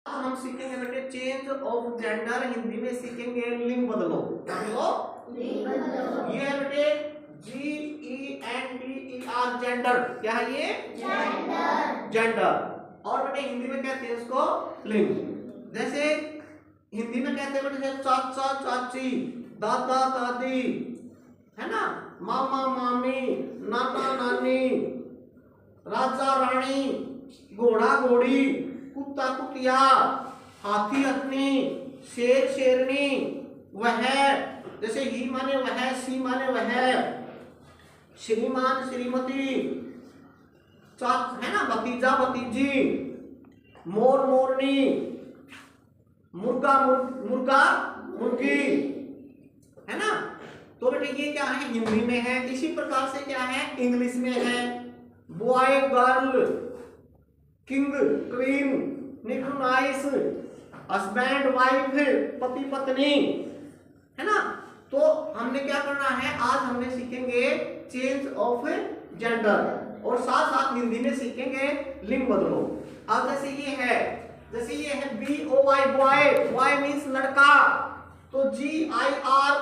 हम सीखेंगे बेटे चेंज ऑफ जेंडर, हिंदी में सीखेंगे लिंग बदलो। क्या बदलो? लिंग बदलो। ये है बेटे GENDER जेंडर। क्या है ये? जेंडर। जेंडर। और बेटे हिंदी में कहते हैं इसको लिंग। जैसे हिंदी में कहते हैं बेटे चाचा चाची, दादा दादी, है ना, मामा मामी, नाना नानी, राजा रानी, घोड़ा घोड़ी, कुत्ता कुतिया, हाथी हथनी, शेर शेरनी, वह, जैसे ही माने वह, सी माने वह, श्रीमान श्रीमती, है ना, भतीजा भतीजी, मोर मोरनी, मुर्गा मुर्गा मुर्गी, है ना। तो बेटे ये क्या है? हिंदी में है। इसी प्रकार से क्या है? इंग्लिश में है। बॉय गर्ल, किंग क्वीन, निकल नाइस, हस्बैंड वाइफ, पति पत्नी, है ना। तो हमने क्या करना है? आज हमने सीखेंगे चेंज ऑफ जेंडर और साथ साथ हिंदी में सीखेंगे लिंग बदलो। अब जैसे ये है BOY बॉय, बॉय मीन्स लड़का, तो GIRL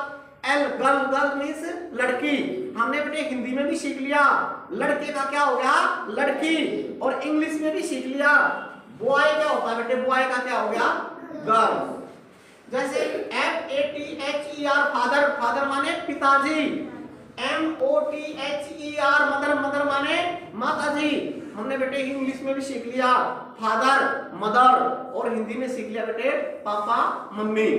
गर्ल, गर्ल मीन्स लड़की। हमने बेटे हिंदी में भी सीख लिया लड़के का क्या हो गया? लड़की। और इंग्लिश में भी सीख लिया बॉय क्या होता है बेटे? बॉय का क्या हो गया? गर्ल। जैसे FATHER फादर, फादर माने पिताजी, MOTHER मदर, मदर माने माताजी। हमने बेटे इंग्लिश में भी सीख लिया फादर मदर, और हिंदी में सीख लिया बेटे पापा मम्मी।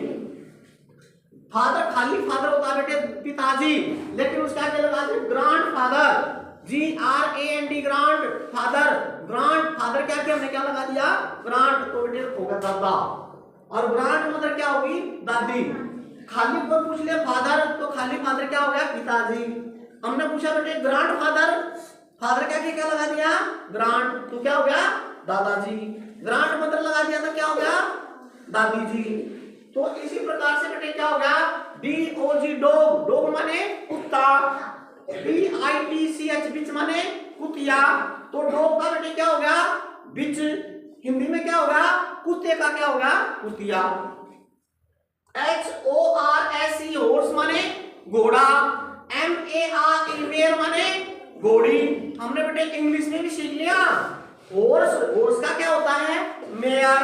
फादर खाली फादर होता है बेटे पिताजी, लेकिन उसका आगे लगा दिया grand father, GRAND grand father. Grand father क्या किया हमने? क्या लगा दिया? ग्रांड। तो बेटे होगा दादा। और ग्रांड मदर क्या होगी? दादी। खाली कोई पूछ लिया फादर, तो खाली फादर क्या हो गया? पिताजी। हमने पूछा बेटे ग्रांड फादर, फादर क्या किया? क्या लगा दिया? ग्रांड, तो क्या हो गया? दादाजी। ग्रांड मदर लगा दिया तो क्या हो गया? दादी जी। तो इसी प्रकार से बेटे क्या हो गया? DOG डॉग, डॉग माने कुत्ता, BITCH बिच माने कुतिया। तो डॉग का बेटे क्या हो गया? बिच। हिंदी में क्या होगा? कुत्ते का क्या होगा? कुतिया। HORSE हॉर्स माने घोड़ा, MARE मेयर माने घोड़ी। हमने बेटे इंग्लिश में भी सीख लिया हॉर्स, हॉर्स का क्या होता है? मेयर।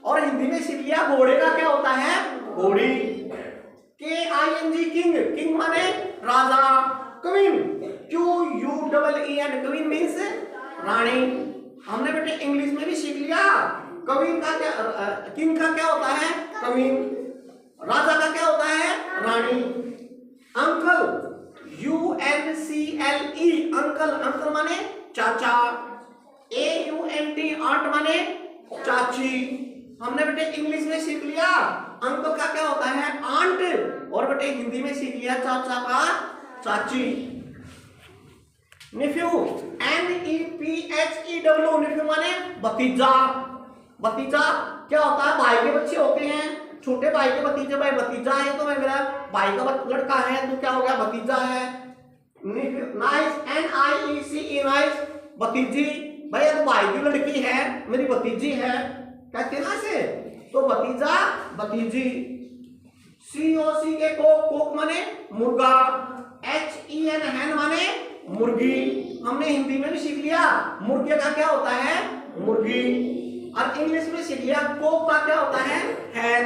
और हिंदी में सीख लिया घोड़े का क्या होता है? घोड़ी। KING किंग, किंग माने राजा। क्वीन, QUEEN क्वीन मीन्स रानी। हमने बेटे इंग्लिश में भी सीख लिया क्वीन का क्या, किंग का क्या होता है? क्वीन। राजा का क्या होता है? रानी। अंकल, UNCLE अंकल, अंकल माने चाचा। AUNT आंट माने चाची। हमने बेटे इंग्लिश में सीख लिया अंकल का क्या होता है? आंट। और बेटे हिंदी में सीख लिया चाचा का चाची। नेफ्यू, NEPHEW नेफ्यू माने भतीजा। भतीजा क्या होता है? भाई के बच्चे होते हैं, छोटे भाई के भतीजे। भाई भतीजा है तो मेरा भाई का लड़का है तो क्या हो गया? भतीजा है। नाइस, NIECE नाइस, भतीजी। भाई तो भाई की लड़की है, मेरी भतीजी है, कहते ना से, तो भतीजा भतीजी। COC के कोक माने मुर्गा, HEN हैन माने मुर्गी। हमने हिंदी में भी सीख लिया मुर्गे का क्या होता है? मुर्गी। और इंग्लिश में सीख लिया कोक का क्या होता है? हैन।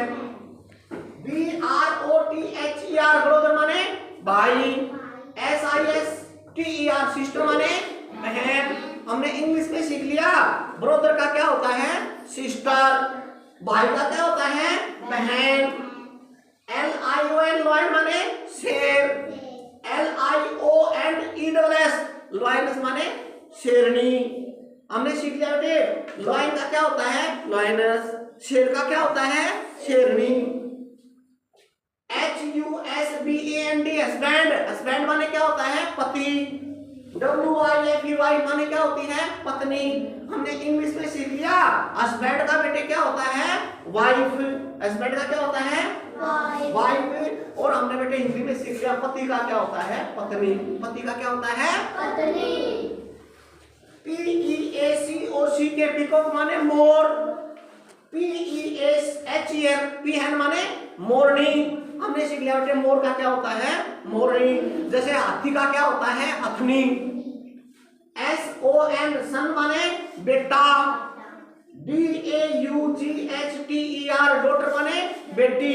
BROTHER ब्रदर माने भाई, SISTER सिस्टर माने बहन। हमने इंग्लिश में सीख लिया ब्रदर का क्या होता है? सिस्टर। भाई का क्या होता है? बहन। LION लॉयन माने शेर, LIONESS लॉयनस माने शेरनी। हमने सीख लिया बेटे लॉयन का क्या होता है? लॉयनस। शेर का क्या होता है? शेरनी। HUSBAND हस्बैंड, हस्बैंड माने क्या होता है? पति। WIFE माने क्या होती है? पत्नी। हमने इंग्लिश में सीख लिया हस्बैंड का बेटे क्या होता है? वाइफ। हस्बैंड का क्या होता है? वाइफ। और हमने बेटे हिंदी में सीख लिया पति का क्या होता है? पत्नी। पति का क्या होता है? पत्नी। PEACOC के पीकॉक माने मोर, PESHER, पीहन माने मोरनी। हमने सीख लिया बेटे मोर का क्या होता है, मोरनी। जैसे हाथी का क्या होता है, अथनी। SON, सन माने बेटा। DAUGHTER, डॉटर माने बेटी।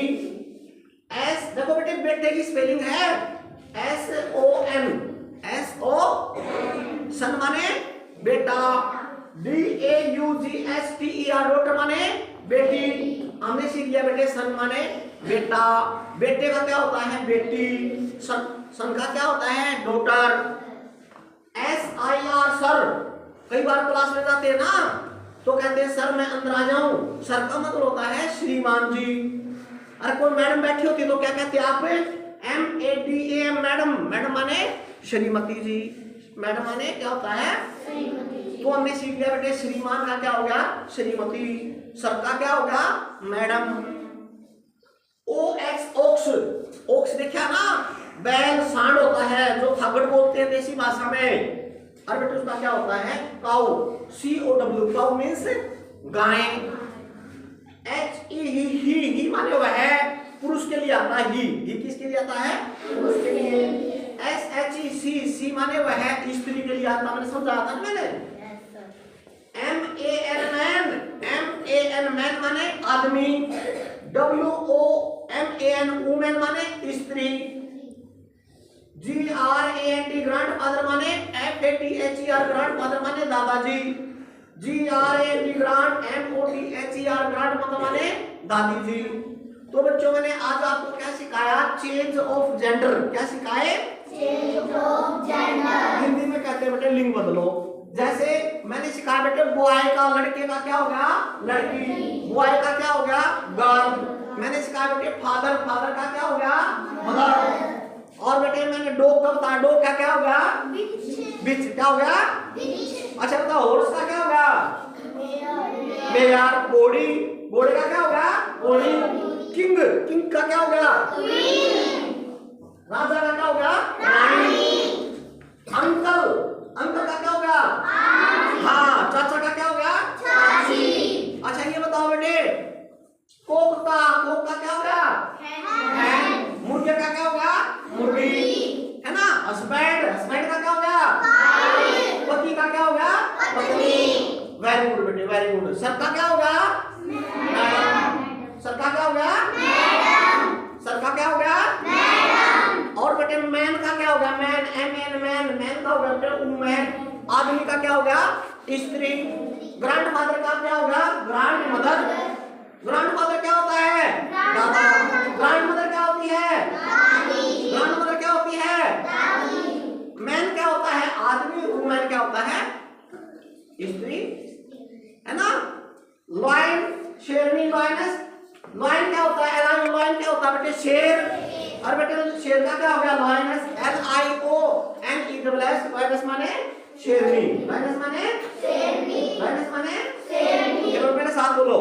S, देखो बेटे बेटे की स्पेलिंग है SON, सन माने बेटा। DAUGHTER, डॉटर माने बेटी। हमने सीख लिया बेटे सन माने बेटा। बेटे का क्या होता है, बेटी। सन का क्या होता है, डॉटर। SIR, sir. कई बार क्लास में जाते हैं ना तो कहते हैं सर मैं अंदर आ जाऊं। सर का मतलब होता है श्रीमान जी। अरे कोई मैडम बैठी होती तो क्या कहते हैं आप, MADAM, मैडम। मैडम माने श्रीमती जी। मैडम माने क्या होता है, तो हमने सीख लिया बेटे श्रीमान का क्या हो गया, श्रीमती। सर का क्या हो गया, मैडम। OX, Woakes. ओक्स देखा ना, बैल सांड होता है जो थगड़ बोलते हैं देसी भाषा में। और बेटे उसका क्या होता है, काऊ। COW, cow means guy. HE, ही माने वह है, पुरुष के लिए आता है। ही किसके लिए आता है, पुरुष के लिए। SHE, सी माने वह है, स्त्री के लिए आता। मैंने समझाया था ना मैंने। MAN, मैन माने आदमी। WOMAN, वुमेन माने स्त्री। GRAND, ग्रैंडफादर माने FATHER, ग्रैंडफादर माने दादाजी। GRAND, MOTHER, ग्रैंडमदर माने दादी जी। तो बच्चों मैंने आज आपको क्या सिखाया, चेंज ऑफ जेंडर। क्या सिखाए, चेंज ऑफ जेंडर। हिंदी में कहते हैं बेटे लिंग बदलो। जैसे मैंने सिखाया बेटे बॉय का, लड़के का क्या हो गया, लड़की। बॉय का क्या हो गया, गर्ल। मैंने सिखाया बेटे फादर, फादर का क्या हो गया, मदर। और बेटे मैंने डॉग का बताया, डॉग का क्या हो गया, बिच। क्या हो गया, अच्छा बताओ हॉर्स का क्या हो गया, मेयर। घोड़ी, घोड़े का क्या हो गया, घोड़ी। किंग, किंग का क्या हो गया, राजा का क्या हो गया, रानी। अंकल, अंकल का क्या हो गया, हाँ। चाचा का क्या हो गया, चाची। अच्छा ये बताओ बेटे कोक का क्या हो गया, हैन। मुर्गे का क्या हो गया, मुर्गी, है ना। हस्बैंड, हस्बैंड का क्या हो गया, पति का क्या हो गया, पत्नी। वेरी गुड बेटे, वेरी गुड। सर का क्या हो गया, मैडम। सर का क्या हो गया, मैडम। सर का क्या हो गया, मैडम। और बेटे मैन का क्या हो गया, मैन, MAN, मैन। मैन का हो गया बेटे वुमेन। आदमी का क्या हो गया, स्त्री। ग्रैंडफादर का क्या हो गया, ग्रैंडमदर। ग्रैंडफादर क्या होता है, दादा। ग्रैंडमदर क्या होती है, दादी। ग्रैंडमदर क्या होती है, दादी। मैन क्या होता है, आदमी। वुमेन क्या होता है, स्त्री, है ना। लॉयन, शेरनी, लॉयनेस। लॉयन क्या होता है, लॉयन क्या होता है बेटे, शेर। और बेटे शेर का क्या हो गया, लॉयनेस। LIONESS, लॉयनेस माने शेरनी। लॉयनेस माने शेरनी, लॉयनेस माने शेरनी। मेरे साथ बोलो।